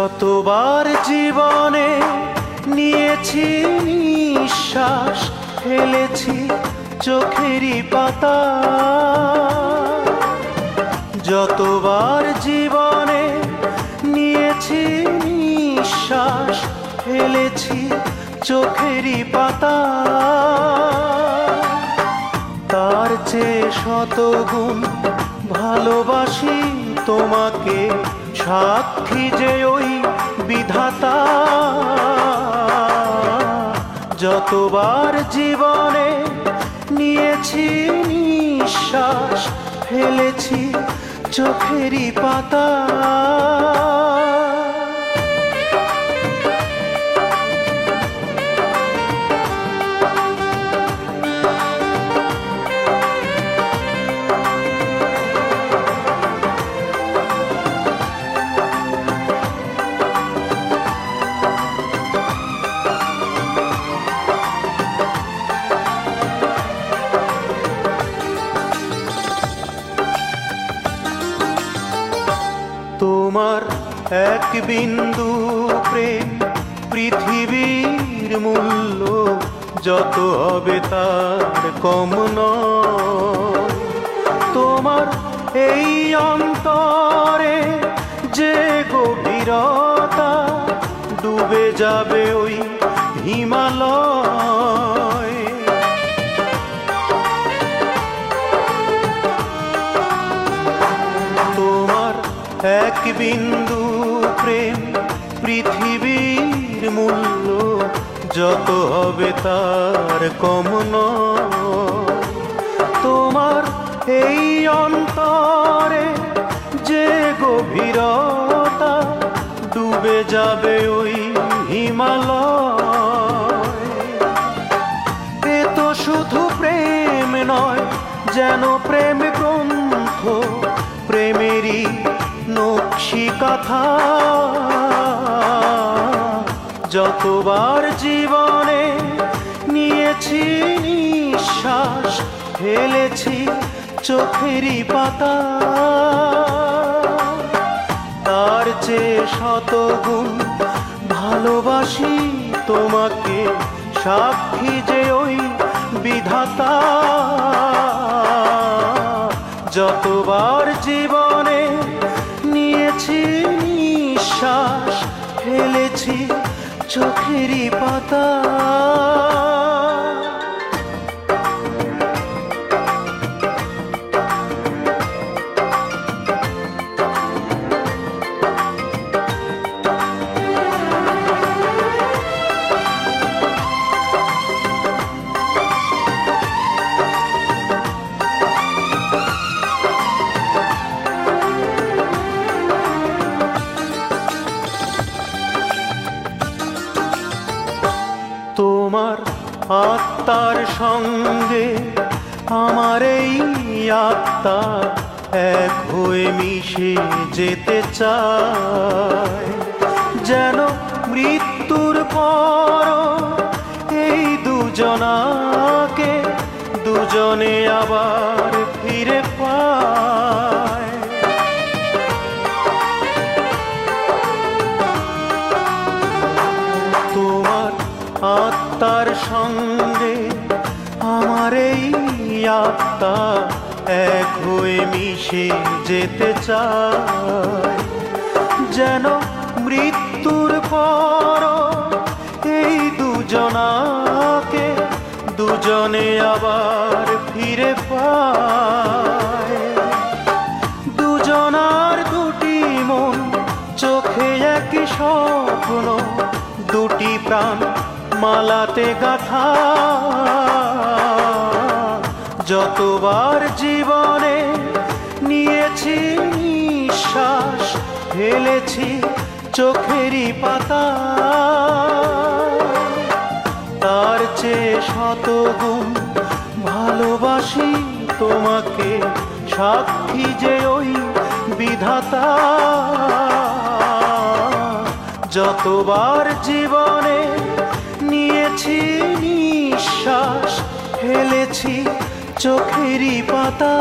যতবার জীবনে নিয়েছি নিঃশ্বাস, ফেলেছি চোখেরই পাতা। যতবার জীবনে নিয়েছি নিঃশ্বাস, ফেলেছি চোখেরই পাতা। তার চেয়ে শতগুণ ভালোবাসি তোমাকে, সাক্ষী যে ওই বিধাতা। যতবার জীবনে নিয়েছি নিঃশ্বাস, ফেলেছি চোখেরই পাতা। তোমার এক বিন্দু প্রেম পৃথিবীর মূল্য যত হবে তার কম নয়। তোমার এই অন্তরে যে গভীরতা, ডুবে যাবে ওই হিমালয়। তোমার এক বিন্দু প্রেম পৃথিবীর মূল্য যত হবে তার কম নয়। তোমার এই অন্তরে যে গভীরতা, ডুবে যাবে ওই হিমালয়। এ তো শুধু প্রেম নয়, যেন প্রেম গ্রন্থ, প্রেমেরই নকশি কথা। যতবার জীবনে নিয়েছি নিঃশ্বাস, ফেলেছি চোখেরই পাতা। তার চেয়ে শতগুণ ভালোবাসি তোমাকে, সাক্ষী যে ওই বিধাতা। যতবার জীবনে নিয়েছি নিঃশ্বাস, ফেলেছি চোখেরই পাতা। তোমার আত্মার সঙ্গে আমার এই আত্মা এক হয়ে মিশে যেতে চায়। যেন মৃত্যুর পর এই দুজনাকে দুজনে আবার ফিরে পায়। তোমার আত্মার সঙ্গে আমার এই আত্মা এক হয়ে মিশে যেতে চায়। যেন মৃত্যুর পর এই দুজনাকে দুজনে আবার ফিরে পায়। দুজনার দুটি মন, চোখে একই স্বপ্ন, দুটি প্রাণ মালাতে গাথা। যতবার জীবনে নিয়েছি নিঃশ্বাস, ফেলেছি চোখেরই পাতা। তার চেয়ে শতগুণ ভালোবাসি তোমাকে, সাক্ষী যে ওই বিধাতা। যতবার জীবনে নিয়েছি নিঃশ্বাস, ফেলেছি চোখেরই পাতা।